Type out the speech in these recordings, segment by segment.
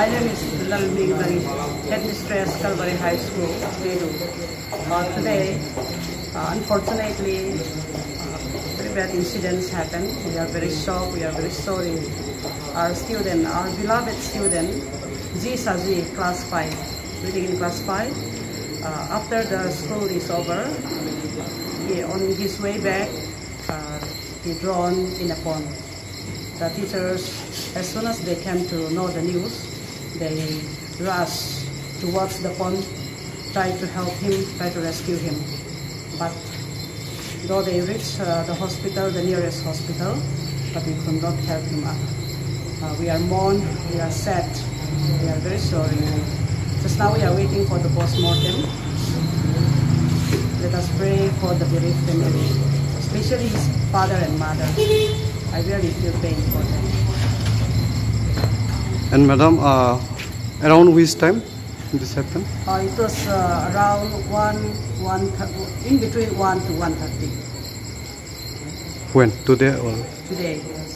My name is Bilal Minglang, headmistress Calvary High School, Peru. Today, unfortunately, very bad incidents happened. We are very shocked. We are very sorry. Our student, our beloved student, Ji Saji, class 5, reading in class 5. After the school is over, on his way back, he drowned in a pond. The teachers, as soon as they came to know the news, they rushed towards the pond, tried to help him, tried to rescue him. But though they reached the hospital, the nearest hospital, but we could not help him up. We are mourned, we are sad, we are very sorry. Just now we are waiting for the post-mortem. Let us pray for the bereaved family, especially his father and mother. I really feel pain for them. And madam, around which time this happened? It was around in between 1 to 1:30. When? Today or? Today, yes.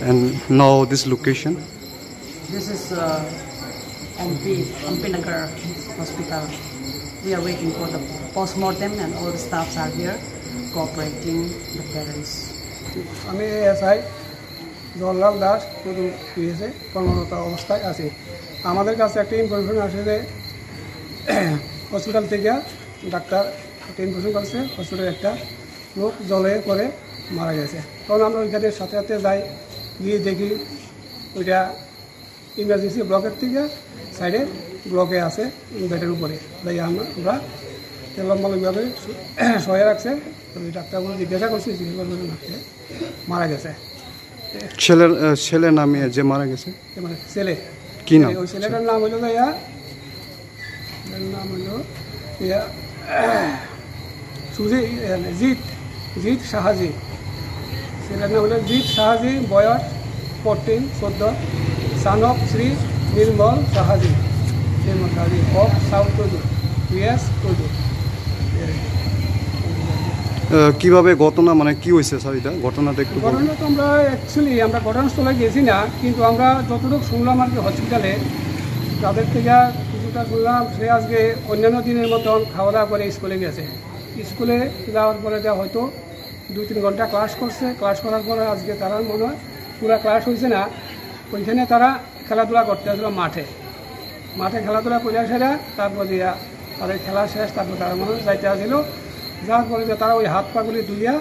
And now this location? This is MP Nagar Hospital. We are waiting for the post-mortem and all the staffs are here cooperating the parents. আমি SI Jawaharlal Das নতুন পিএসএ কর্মরত অবস্থায় আছি। আমাদের কাছে একটা information আসে যে হসপিটাল থেকে ডাক্তার একটা ইনফরমেশন করছে হসপিটালে একটা লোক জলে পড়ে মারা গেছে। তখন আমরা ওইখানে সাথে সাথে যাই, গিয়ে দেখি ওইটা ইমার্জেন্সি ব্লকের থেকে সাইডে ব্লকে আছে বেডের উপরে। তাই আমরা লম্বালম্বিভাবে সহায় রাখছে। ওই ডাক্তারগুলো জিজ্ঞাসা করছি, মারা গেছে। ছেলের নামে যে মারা গেছে মানে ছেলে কি নাম? ওই ছেলেটার নাম হলো জিৎ শাহাজি। ছেলের নাম হলো জিৎ শাহাজি, বয়স 14 son of Shri Nirmal Shahaji of south Tudu, US Tudu. কিভাবে ঘটনা মানে কি হয়েছে স্যার? এটা ঘটনাটা একটু ঘটনা তো আমরা আমরা ঘটনাস্থলে গেছি না, কিন্তু আমরা যতটুকু শুনলাম আর কি হসপিটালে তাদের থেকে কিছুটা শুনলাম সে আজকে অন্যান্য দিনের মতন খাওয়া দাওয়া করে স্কুলে গেছে। স্কুলে যাওয়ার পরে হয়তো 2-3 ঘন্টা ক্লাস করছে। ক্লাস করার পরে আজকে তারা মনে হয় পুরো ক্লাস হয়েছে না, ওইখানে তারা খেলাধুলা করতে আসলো মাঠে খেলাধুলা করে সেরা। তারপর দিয়া তাদের খেলা শেষ, তারপর তারা মনে হয় যাইতে আসছিল। যাওয়ার পরে তারা ওই হাত পাগুলি ধুইয়া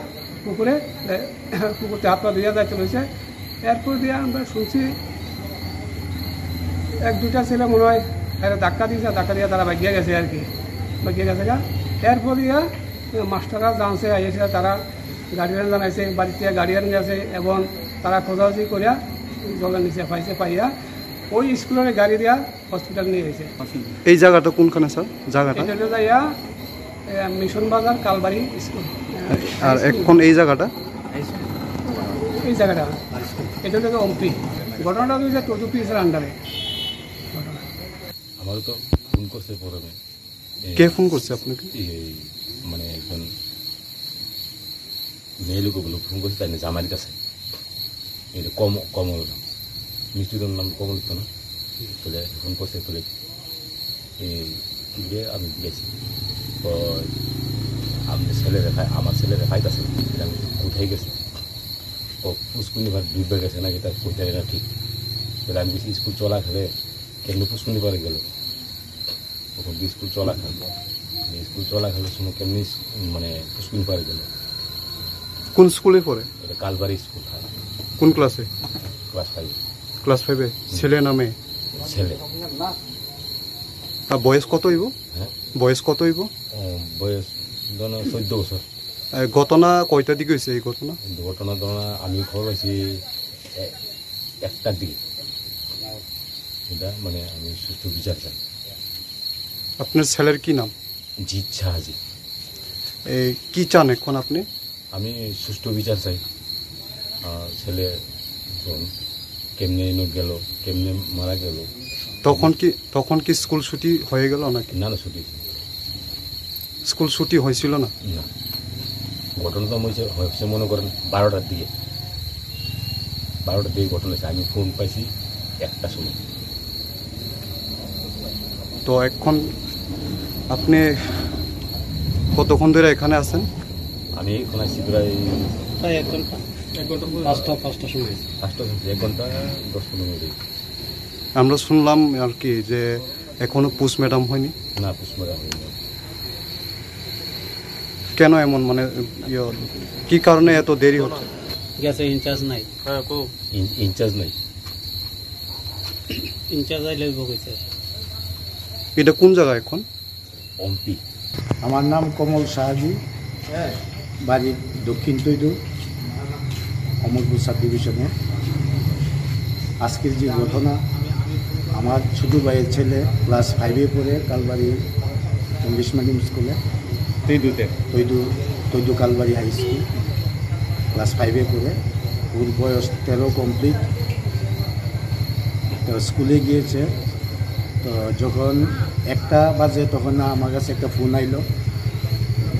পুকুরতে হাত পা ধুইয়া যাইতে রয়েছে। এরপর দিয়ে আমরা শুনছি 1-2টা ছেলে মনে হয় ধাক্কা দিয়ে তারা বাগিয়ে গেছে আর কি, বাগিয়ে গেছে গা। এরপর দিয়া মাস্টাররা জানছে, আইসে তারা গার্ডিয়ান জানাইছে, বাড়িতে গার্ডিয়ান গেছে এবং তারা খোঁজাখুঁজি করিয়া জলের নিচে পাইয়া ওই স্কুলের গাড়ি দিয়া হসপিটাল নিয়ে গেছে। এই জায়গাটা কোনখানে স্যার? জায়গাটা এটা যাইয়া মিশন বাজার কালবাড়ি স্কুল। আর এখন এই জায়গাটা এটা হলো ওমপি। ঘটনাটা হচ্ছে টোটো পিএসের আন্ডারে। আমারও তো ফোন করছে প্রথমে। কে ফোন করছে আপনাকে? মানে একজন মেয়ে লোকগুলো ফোন করছে, তাই না জামাইয়ের কাছে। এটা কমল মিষ্টির নাম কমল তো না, তাহলে ফোন করছে। তাহলে আমি গেছি, আমার ছেলেরা খাইতেছে, আমি কোথায় গেছে ও পুষ্কুনিবার ডুববে গেছে নাকি তার কোথায় না ঠিক। তাহলে আমি গেছি স্কুল চলা খেলে কেমনি পুষ্কুনিবারে গেল, তখন স্কুল চলা খেলো সময় কেমনি মানে পুষ্কুনিবারে গেল। কোন স্কুলে পড়ে? এটা কালবাড়ি স্কুল। কোন ক্লাসে? ক্লাস 5। ছেলে নামে ছেলে। বয়স কত হইব? হ্যাঁ, বয়স কত হইব? বয়স 14 বছর। ঘটনা কয়টা দিকে হয়েছে এই ঘটনা? আমি খবর পাইছি 1টার দিকে। এটা মানে আমি সুষ্ঠু বিচার চাই। আপনার ছেলের কি নাম? জিৎ শাহাজি। কি চান এখন আপনি? আমি সুষ্ঠু বিচার চাই। ছেলে কেমনে গেল, কেমনে মারা গেল। তখন কি স্কুল ছুটি হয়ে গেল নাকি? না, ছুটি স্কুল ছুটি হয়েছিল না। ঘটনাটা হয়েছে মনে করেন 12টার দিকে ঘটনা হয়েছে। আমি ফোন পাইছি 1টার সময়। তো এখন আপনি কতক্ষণ ধরে এখানে আছেন? আমি এখন আসছি প্রায় প্রায় 1 ঘন্টা 5টা সময় 1 ঘন্টা 10-15 মিনিট। আমরা শুনলাম আর কি যে এখনো পোস্টমর্টম হয়নি। না, পোস্টমর্টম হয়নি। কেন এমন মানে কি কারণে এত দেরি হচ্ছে? গেছে ইনচার্জ নাই। ইনচার্জ নাই। ইনচার্জ আইলে বকেছে। এটা কোন জায়গা এখন? অম্পি। আমার নাম কমল সাহাজি, বাড়ি দক্ষিণ তৈদু, অমরপুর সাব ডিভিশনে। আজকের যে ঘটনা, আমার ছোটো ভাইয়ের ছেলে ক্লাস 5-এ পড়ে কালবাড়ি ইংলিশ মিডিয়াম স্কুলে, তৈদু কালবাড়ি হাই স্কুল, ক্লাস 5-এ পড়ে। ওর বয়স 13 কমপ্লিট। তো স্কুলে গিয়েছে, তো যখন 1টা বাজে তখন আমার কাছে একটা ফোন আইলো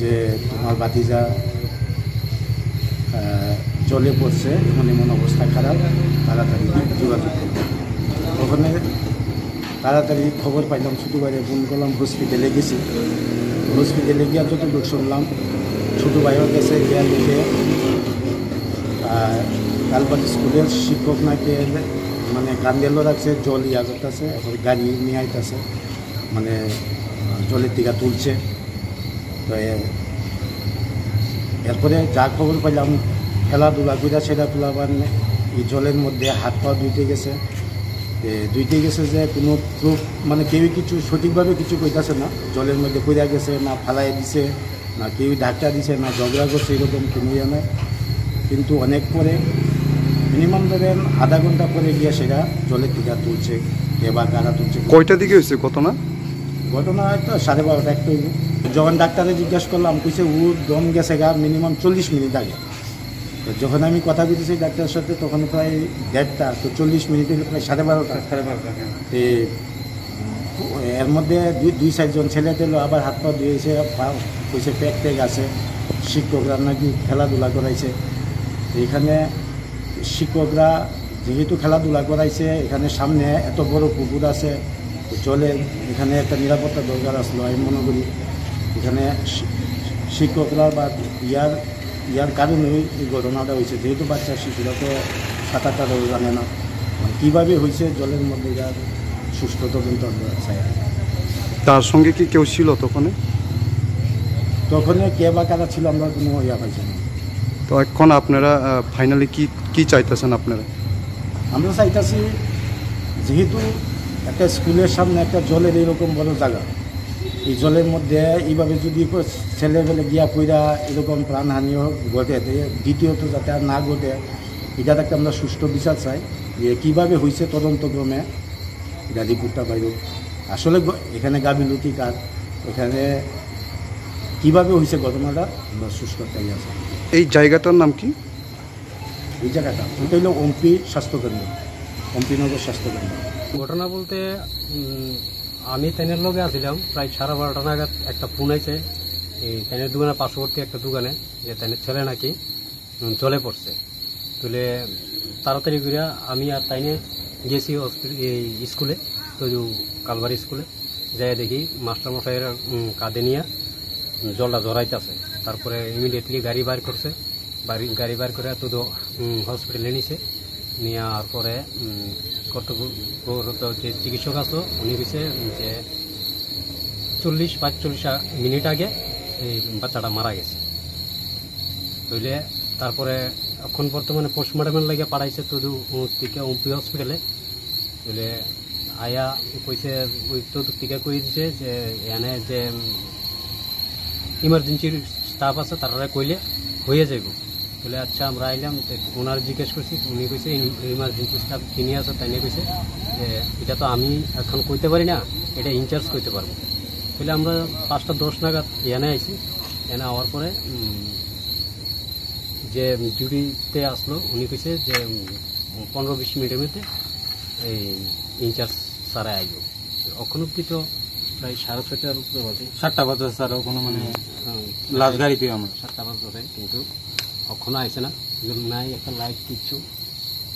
যে তোমার ভাতিজা জলে পড়ছে, এমন এমন অবস্থা খারাপ, তাড়াতাড়ি যোগাযোগ করবে। ওখানে তাড়াতাড়ি খবর পাইলাম, ছোটো ভাইয়ে ফোন করলাম, হসপিটালে গেছি। হসপিটালে গিয়া যতটুকু শুনলাম, ছোটো ভাইও গেছে, গিয়া লিখে কালবাড়ি স্কুলের শিক্ষক নাকি মানে কান্দেলও রাখছে, জল ইয়া করতেছে, এখন গাড়ি নিয়ে আইতেছে, মানে জলের দিকে তুলছে। তো এরপরে যা খবর পাইলাম, খেলাধুলা করে সেটা তুলাবার এই জলের মধ্যে হাত পা ধুইতে গেছে যে কোনো প্রুফ মানে কেউই কিছু সঠিকভাবে কিছু কইতাছে না। জলের মধ্যে পড়া গেছে না, ফালাই দিছে না, কেউ ধাক্কা দিছে না, ঝগড়া করছে, এরকম কোনো ইয়ে নয়। কিন্তু অনেক পরে মিনিমাম ধরেন আধা ঘন্টা পরে গিয়ে সেটা জলের টিকা তুলছে, কে বা কারা তুলছে। কয়টা দিকে হয়েছে ঘটনা? ঘটনা হয়তো 12:30 একটা হইব। যখন ডাক্তারে জিজ্ঞাসা করলাম, কইছে ও দম গেছে গা মিনিমাম 40 মিনিট আগে। তো যখন আমি কথা বলতেছি ডাক্তারের সাথে, তখন প্রায় 1:30টা, তো 40 মিনিটে প্রায় 12:30। তো এর মধ্যে 2-4 ছেলে দিল, আবার হাত পা ধুয়েছে, কইছে প্যাক ট্যাগ আছে। শিক্ষকরা নাকি খেলাধুলা করাইছে। এখানে শিক্ষকরা যেহেতু খেলাধুলা করাইছে, এখানে সামনে এত বড় পুকুর আছে, চলে এখানে একটা নিরাপত্তা দরকার আসলো। আমি মনে করি এখানে শিক্ষকরা বা ইয়ার কারণেই এই ঘটনাটা হয়েছে। যেহেতু বাচ্চা শিশুরা তো সাঁতারটা জানে না, কীভাবে হয়েছে জলের মধ্যে যার সুস্থ তদন্ত চাই। তার সঙ্গে কি কেউ ছিল তখন? কে বা কারা ছিল আমরা কোনো ইয়া পাইছি না। তো এখন আপনারা ফাইনালি কি চাইতেছেন আপনারা? আমরা চাইতেছি, যেহেতু একটা স্কুলের সামনে একটা জলের এরকম বড় জায়গা, এই জলের মধ্যে এইভাবে যদি ছেলেবেলে গিয়া পইরা এরকম প্রাণহানিও ঘটে, দ্বিতীয়ত যাতে আর না ঘটে, এটার একটা আমরা সুষ্ঠু বিচার চাই যে কীভাবে হয়েছে তদন্তক্রমে এটা রিপোর্টটা বাইর। আসলে এখানে গাফিলতি কার, এখানে কীভাবে হয়েছে ঘটনাটা আমরা সুষ্ঠুতাই আছে। এই জায়গাটার নাম কি? এই জায়গাটা ওইটা হলো অম্পি স্বাস্থ্যকেন্দ্র, অম্পিনগর স্বাস্থ্যকেন্দ্র। ঘটনা বলতে আমি ট্রেনের লগে আসছিলাম, প্রায় 12:30 নাগাদ একটা ফোন আইছে এই ট্রেনের দোকানের পার্শ্ববর্তী একটা দোকানে, যে ট্রেনের ছেলে নাকি জলে পড়ছে। তুলে তাড়াতাড়ি করে আমি আর তাইনে গেছি এই স্কুলে, তো কালবাড়ি স্কুলে যাই দেখি মাস্টারমশাইয়ের কাঁধে নিয়ে জলটা জড়াইতেছে। তারপরে ইমিডিয়েটলি গাড়ি বার করছে, গাড়ি বার করে তো হসপিটালে নিছে। নেওয়ার পরে কর্তব্যরত যে চিকিৎসক আছে উনি কইছে যে 40-45 মিনিট আগে এই বাচ্চাটা মারা গেছে। বুঝলে তারপরে এখন বর্তমানে পোস্টমর্টমের লাগে পাঠাইছে তো থেকে অম্পি হসপিটালে। বুঝলে আয়া কইছে ওই তো থেকে কই দিছে যে এনে যে ইমার্জেন্সির স্টাফ আছে তারা কইলে হয়ে যাইব। বলে আচ্ছা আমরা আইলাম, ওনার জিজ্ঞেস করছি, উনি কইছে ইমার্জেন্সি স্টাফ কিনে আছে, তাই নিয়ে কইছে যে এটা তো আমি এখন কইতে পারি না, এটা ইনচার্জ কইতে পারবো। বলে আমরা 5:10 নাগাদ এনে আইছি। এনে আওয়ার পরে যে ডিউটিতে আসলো উনি কইছে যে 15-20 মিনিটের মধ্যে এই ইনচার্জ স্যারে আইব। এখন অব্দি তো প্রায় 6:30টার উপরে বাজে, 7টা বাজে স্যার। ওখানে মানে লাস্ট গাড়িতে আমরা 7টা বাজে, কিন্তু এখনো আইসে না, নাই একটা লাইট কিচ্ছু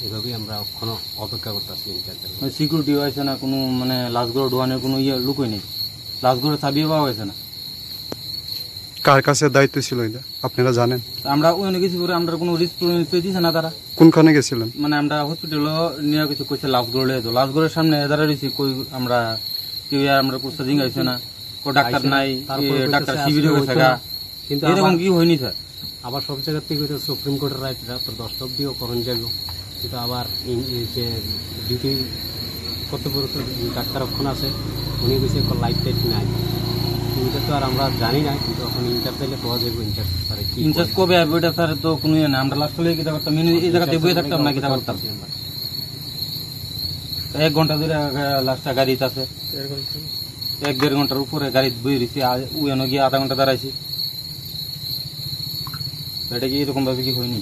এভাবেই আমরা এখনো অপেক্ষা করতেছি ইনচার্জের। মানে সিকিউরিটি হয়েছে না, কোনো মানে লাশগুলো ঢোয়ানোর কোনো লুকোই নেই, লাশগুলো চাবিয়ে পাওয়া গেছে না। কার কাছে দায়িত্ব ছিল এটা আপনারা জানেন? আমরা ওখানে গেছি করে আমরা কোনো রিস্ক দিচ্ছে না তারা। কোনখানে গেছিলেন? মানে আমরা হসপিটালও নিয়ে কিছু কইছে লাশগুলো তো লাশগুলোর সামনে দাঁড়া রয়েছি, কই আমরা কেউ আমরা প্রস্তুতি গাইছে না, ও ডাক্তার নাই, ডাক্তার শিবিরে গেছে গা, কিন্তু এরকম কি হয়নি স্যার। আবার সব জায়গার থেকে সুপ্রিম কোর্টের রাইট রাত 10টা অব্দিও করণ যাইব, কিন্তু আবার যে ডিউটি কর্তব্যরত ডাক্তার ওখান আছে উনি গেছে লাইফ টাইট নাই, এটা তো আর আমরা জানি না, কিন্তু এখন ইনচার্জ চাইলে পাওয়া যাবে। ইনচার্জ স্যার কি ইনচার্জ কবে আসবে এটা স্যার তো কোনো ইয়ে না, আমরা লাস্ট হলে কিতা করতাম, এই জায়গাতে বয়ে থাকতাম না, কিতা করতাম। 1 ঘন্টা ধরে লাস্টটা গাড়িতে আছে, 1-1.5 ঘন্টার উপরে গাড়ি বয়ে রয়েছি, উয়ানো গিয়ে আধা ঘন্টা দাঁড়াইছি। এটা কি এরকম ভাবে কি হয়নি?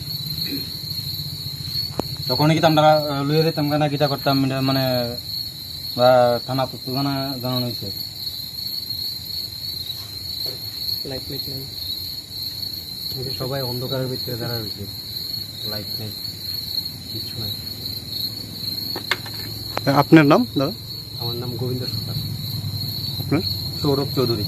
তখন কি আমরা লুয়ে যেতাম না, কিতা করতাম মানে বা থানা তথ্য জানানো হয়েছে। সবাই অন্ধকারের ভিতরে দাঁড়া রয়েছে, লাইট নেই, কিচ্ছু নাই। আপনার নাম দাদা? আমার নাম গোবিন্দ সরকার। আপনার? সৌরভ চৌধুরী।